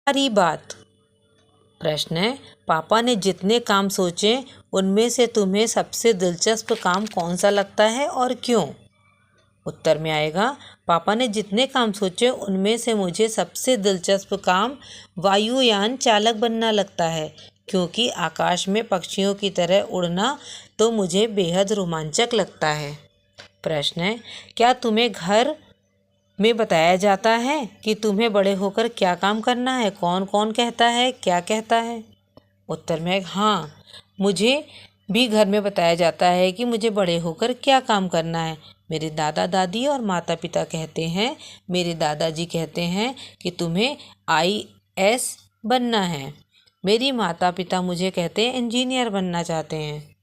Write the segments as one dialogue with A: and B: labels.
A: सारी बात। प्रश्न है, पापा ने जितने काम सोचे उनमें से तुम्हें सबसे दिलचस्प काम कौन सा लगता है और क्यों? उत्तर में आएगा, पापा ने जितने काम सोचे उनमें से मुझे सबसे दिलचस्प काम वायुयान चालक बनना लगता है, क्योंकि आकाश में पक्षियों की तरह उड़ना तो मुझे बेहद रोमांचक लगता है। प्रश्न है, क्या तुम्हें घर में बताया जाता है कि तुम्हें बड़े होकर क्या काम करना है? कौन कौन कहता है, क्या कहता है? उत्तर में हाँ, मुझे भी घर में बताया जाता है कि मुझे बड़े होकर क्या काम करना है। मेरे दादा दादी और माता पिता कहते हैं, मेरे दादाजी कहते हैं कि तुम्हें आईएएस बनना है। मेरी माता पिता मुझे कहते हैं इंजीनियर बनना चाहते हैं।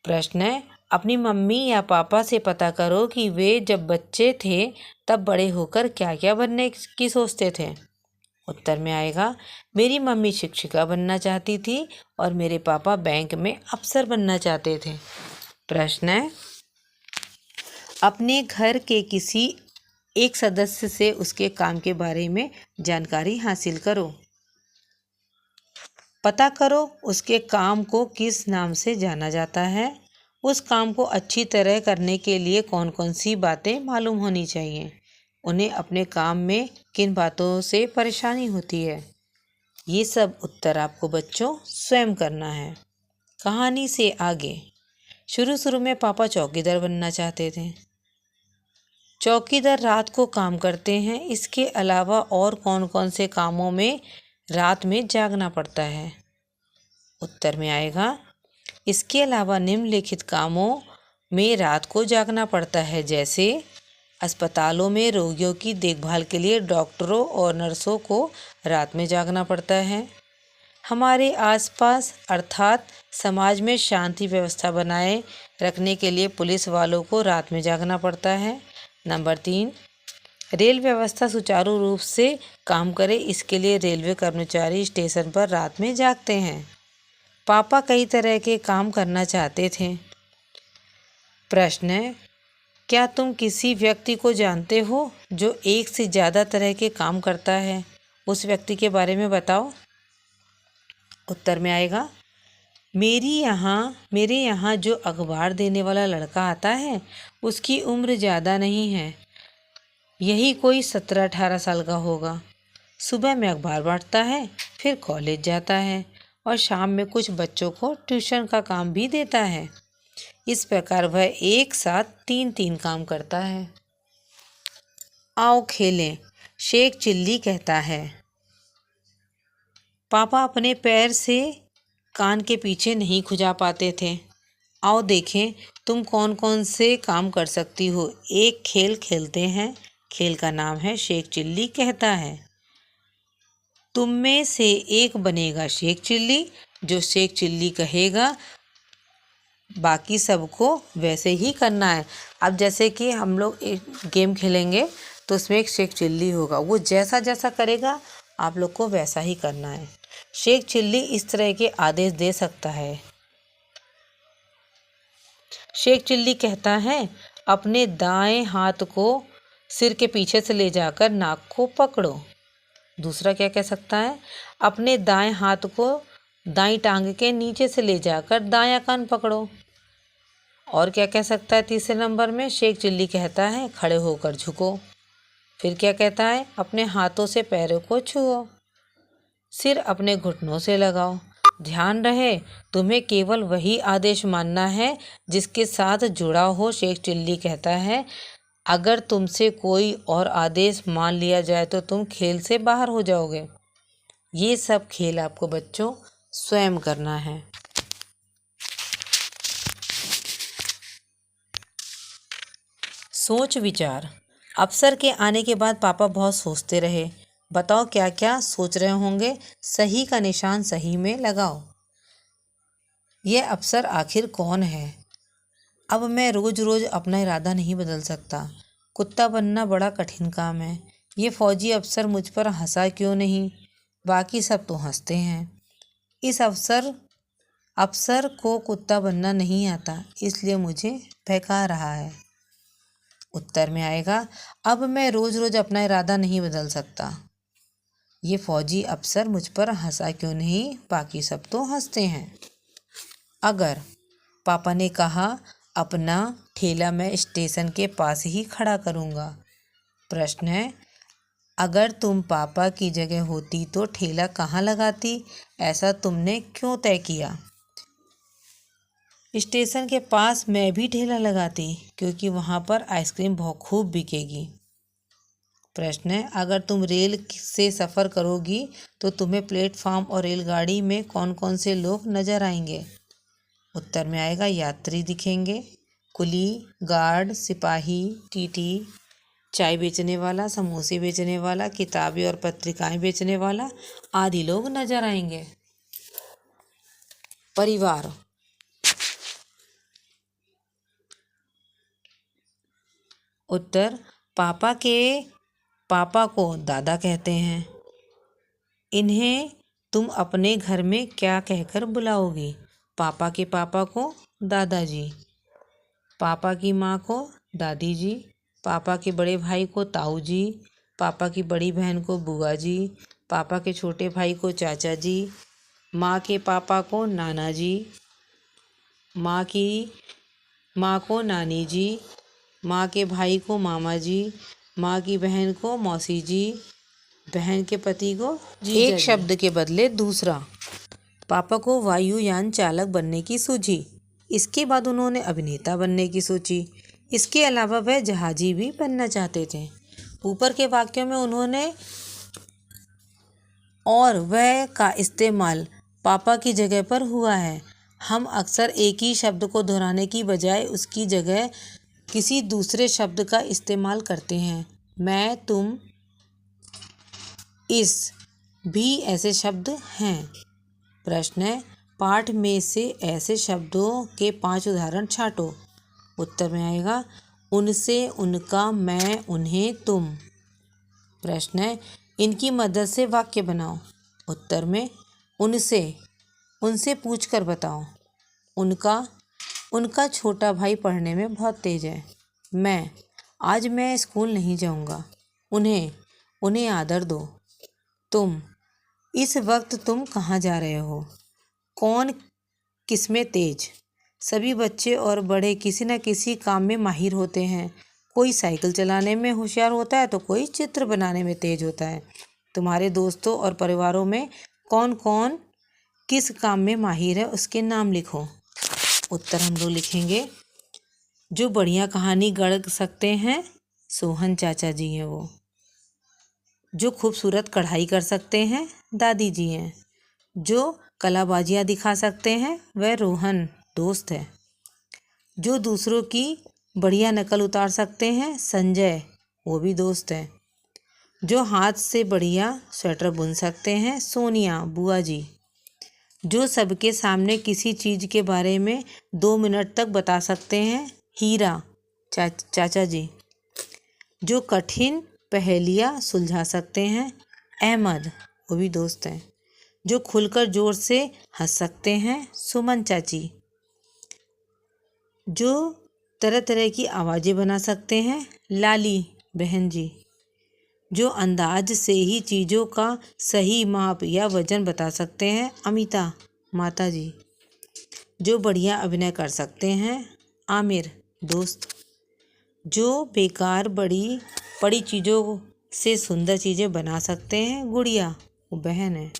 A: प्रश्न है, अपनी मम्मी या पापा से पता करो कि वे जब बच्चे थे तब बड़े होकर क्या क्या बनने की सोचते थे। उत्तर में आएगा, मेरी मम्मी शिक्षिका बनना चाहती थी और मेरे पापा बैंक में अफसर बनना चाहते थे। प्रश्न है, अपने घर के किसी एक सदस्य से उसके काम के बारे में जानकारी हासिल करो। पता करो उसके काम को किस नाम से जाना जाता है। उस काम को अच्छी तरह करने के लिए कौन कौन सी बातें मालूम होनी चाहिए। उन्हें अपने काम में किन बातों से परेशानी होती है। ये सब उत्तर आपको बच्चों स्वयं करना है। कहानी से आगे। शुरू शुरू में पापा चौकीदार बनना चाहते थे। चौकीदार रात को काम करते हैं, इसके अलावा और कौन कौन से कामों में रात में जागना पड़ता है? उत्तर में आएगा, इसके अलावा निम्नलिखित कामों में रात को जागना पड़ता है, जैसे अस्पतालों में रोगियों की देखभाल के लिए डॉक्टरों और नर्सों को रात में जागना पड़ता है। हमारे आसपास अर्थात समाज में शांति व्यवस्था बनाए रखने के लिए पुलिस वालों को रात में जागना पड़ता है। नंबर 3, रेल व्यवस्था सुचारू रूप से काम करे, इसके लिए रेलवे कर्मचारी स्टेशन पर रात में जागते हैं। पापा कई तरह के काम करना चाहते थे। प्रश्न है, क्या तुम किसी व्यक्ति को जानते हो जो एक से ज़्यादा तरह के काम करता है? उस व्यक्ति के बारे में बताओ। उत्तर में आएगा, मेरे यहाँ जो अखबार देने वाला लड़का आता है उसकी उम्र ज़्यादा नहीं है, यही कोई 17-18 साल का होगा। सुबह में अखबार बांटता है, फिर कॉलेज जाता है और शाम में कुछ बच्चों को ट्यूशन का काम भी देता है। इस प्रकार वह एक साथ 3-3 काम करता है। आओ खेलें, शेख चिल्ली कहता है। पापा अपने पैर से कान के पीछे नहीं खुजा पाते थे। आओ देखें तुम कौन कौन से काम कर सकती हो। एक खेल खेलते हैं, खेल का नाम है शेख चिल्ली कहता है। तुम में से एक बनेगा शेख चिल्ली, जो शेख चिल्ली कहेगा बाकी सबको वैसे ही करना है। अब जैसे कि हम लोग एक गेम खेलेंगे तो उसमें एक शेख चिल्ली होगा, वो जैसा जैसा करेगा आप लोग को वैसा ही करना है। शेख चिल्ली इस तरह के आदेश दे सकता है। शेख चिल्ली कहता है, अपने दाएं हाथ को सिर के पीछे से ले जाकर नाक को पकड़ो। दूसरा क्या कह सकता है, अपने दाएं हाथ को दाईं टांग के नीचे से ले जाकर दायां कान पकड़ो। और क्या कह सकता है तीसरे नंबर में, शेख चिल्ली कहता है खड़े होकर झुको। फिर क्या कहता है, अपने हाथों से पैरों को छुओ, सिर अपने घुटनों से लगाओ। ध्यान रहे तुम्हें केवल वही आदेश मानना है जिसके साथ जुड़ा हो। शेख चिल्ली कहता है अगर तुमसे कोई और आदेश मान लिया जाए तो तुम खेल से बाहर हो जाओगे। ये सब खेल आपको बच्चों स्वयं करना है। सोच विचार। अफसर के आने के बाद पापा बहुत सोचते रहे। बताओ क्या क्या सोच रहे होंगे। सही का निशान सही में लगाओ। यह अफसर आखिर कौन है? अब मैं रोज रोज अपना इरादा नहीं बदल सकता। कुत्ता बनना बड़ा कठिन काम है। ये फौजी अफसर मुझ पर हंसा क्यों नहीं? बाकी सब तो हंसते हैं। इस अफसर को कुत्ता बनना नहीं आता, इसलिए मुझे बहका रहा है। उत्तर में आएगा, अब मैं रोज रोज अपना इरादा नहीं बदल सकता। ये फौजी अफसर मुझ पर हंसा क्यों नहीं, बाकी सब तो हंसते हैं। अगर पापा ने कहा, अपना ठेला मैं स्टेशन के पास ही खड़ा करूँगा। प्रश्न है, अगर तुम पापा की जगह होती तो ठेला कहाँ लगाती, ऐसा तुमने क्यों तय किया। स्टेशन के पास मैं भी ठेला लगाती, क्योंकि वहाँ पर आइसक्रीम बहुत खूब बिकेगी। प्रश्न है, अगर तुम रेल से सफ़र करोगी तो तुम्हें प्लेटफॉर्म और रेलगाड़ी में कौन कौन से लोग नज़र आएंगे। उत्तर में आएगा, यात्री दिखेंगे, कुली, गार्ड, सिपाही, टीटी, चाय बेचने वाला, समोसे बेचने वाला, किताबें और पत्रिकाएं बेचने वाला आदि लोग नजर आएंगे। परिवार। उत्तर, पापा को दादा कहते हैं। इन्हें तुम अपने घर में क्या कहकर बुलाओगी। पापा के पापा को दादाजी, पापा की माँ को दादी जी, पापा के बड़े भाई को ताऊ जी, पापा की बड़ी बहन को बुआ जी, पापा के छोटे भाई को चाचा जी, माँ के पापा को नाना जी, माँ की माँ को नानी जी, माँ के भाई को मामा जी, माँ की बहन को मौसी जी, बहन के पति को जीजा जी। एक शब्द के बदले दूसरा। पापा को वायुयान चालक बनने की सूझी। इसके बाद उन्होंने अभिनेता बनने की सोची। इसके अलावा वह जहाजी भी बनना चाहते थे। ऊपर के वाक्यों में उन्होंने और वह का इस्तेमाल पापा की जगह पर हुआ है। हम अक्सर एक ही शब्द को दोहराने की बजाय उसकी जगह किसी दूसरे शब्द का इस्तेमाल करते हैं। मैं, तुम, इस भी ऐसे शब्द हैं। प्रश्न है, पाठ में से ऐसे शब्दों के 5 उदाहरण छांटो। उत्तर में आएगा, उनसे, उनका, मैं, उन्हें, तुम। प्रश्न है, इनकी मदद से वाक्य बनाओ। उत्तर में, उनसे पूछकर बताओ। उनका छोटा भाई पढ़ने में बहुत तेज है। आज मैं स्कूल नहीं जाऊंगा। उन्हें आदर दो। तुम, इस वक्त तुम कहाँ जा रहे हो। कौन किसमें तेज। सभी बच्चे और बड़े किसी न किसी काम में माहिर होते हैं। कोई साइकिल चलाने में होशियार होता है तो कोई चित्र बनाने में तेज होता है। तुम्हारे दोस्तों और परिवारों में कौन कौन किस काम में माहिर है, उसके नाम लिखो। उत्तर हम लोग लिखेंगे, जो बढ़िया कहानी गढ़ सकते हैं सोहन चाचा जी हैं वो। जो खूबसूरत कढ़ाई कर सकते हैं दादी जी हैं। जो कलाबाजियाँ दिखा सकते हैं वह रोहन दोस्त है। जो दूसरों की बढ़िया नकल उतार सकते हैं संजय, वो भी दोस्त है। जो हाथ से बढ़िया स्वेटर बुन सकते हैं सोनिया, बुआ जी। जो सबके सामने किसी चीज़ के बारे में 2 मिनट तक बता सकते हैं हीरा, चाचा जी। जो कठिन पहेलियाँ सुलझा सकते हैं अहमद, वो भी दोस्त हैं। जो खुलकर जोर से हंस सकते हैं सुमन चाची। जो तरह तरह की आवाज़ें बना सकते हैं लाली, बहन जी। जो अंदाज से ही चीज़ों का सही माप या वजन बता सकते हैं अमिता, माता जी। जो बढ़िया अभिनय कर सकते हैं आमिर, दोस्त। जो बेकार बड़ी चीज़ों से सुंदर चीज़ें बना सकते हैं गुड़िया, वो बहन है।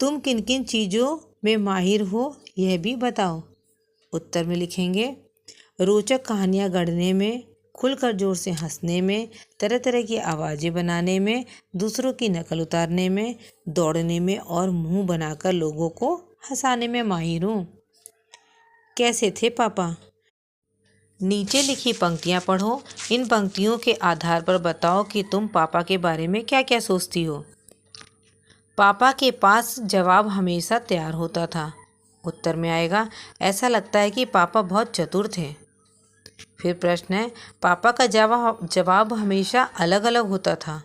A: तुम किन किन चीज़ों में माहिर हो यह भी बताओ। उत्तर में लिखेंगे, रोचक कहानियाँ गढ़ने में, खुलकर जोर से हंसने में, तरह तरह की आवाज़ें बनाने में, दूसरों की नकल उतारने में, दौड़ने में और मुंह बनाकर लोगों को हंसाने में माहिर हूँ। कैसे थे पापा। नीचे लिखी पंक्तियाँ पढ़ो। इन पंक्तियों के आधार पर बताओ कि तुम पापा के बारे में क्या क्या सोचती हो। पापा के पास जवाब हमेशा तैयार होता था। उत्तर में आएगा, ऐसा लगता है कि पापा बहुत चतुर थे। फिर प्रश्न है, पापा का जवाब हमेशा अलग अलग होता था।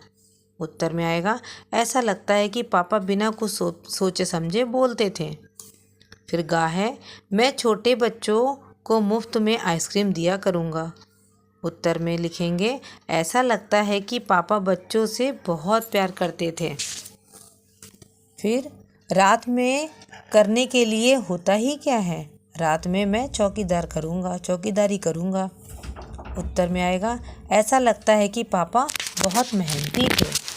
A: उत्तर में आएगा, ऐसा लगता है कि पापा बिना कुछ सोचे समझे बोलते थे। फिर गा है, मैं छोटे बच्चों को मुफ्त में आइसक्रीम दिया करूँगा। उत्तर में लिखेंगे, ऐसा लगता है कि पापा बच्चों से बहुत प्यार करते थे। फिर रात में करने के लिए होता ही क्या है? रात में मैं चौकीदारी करूँगा। उत्तर में आएगा, ऐसा लगता है कि पापा बहुत मेहनती थे।